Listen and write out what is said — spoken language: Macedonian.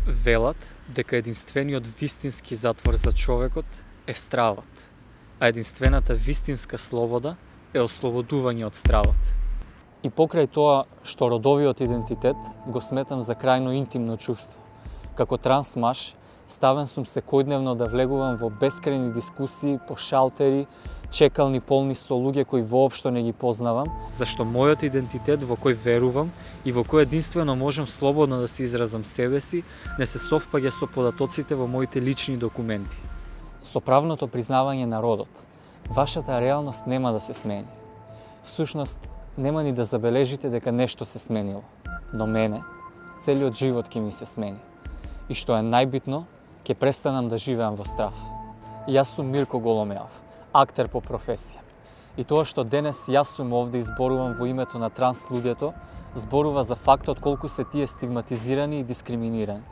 Велат дека единствениот вистински затвор за човекот е стравот, а единствената вистинска слобода е ослободување од стравот. И покрај тоа што родовиот идентитет го сметам за крајно интимно чувство. Како транс маж, ставен сум секојдневно да влегувам во бескрајни дискусии по шалтери, чекални полни со луѓе кои воопшто не ги познавам, зашто мојот идентитет во кој верувам и во кој единствено можам слободно да се изразам себе си, не се совпаѓа со податоците во моите лични документи. Со правното признавање на родот, вашата реалност нема да се смени. Всушност, нема ни да забележите дека нешто се сменило, но мене, целиот живот ќе ми се смени. И што е најбитно, ќе престанам да живеам во страв. Јас сум Мирко Голомеав, актер по професија. И тоа што денес јас сум овде изборувам во името на транс луѓето, зборува за фактот колку се тие стигматизирани и дискриминирани.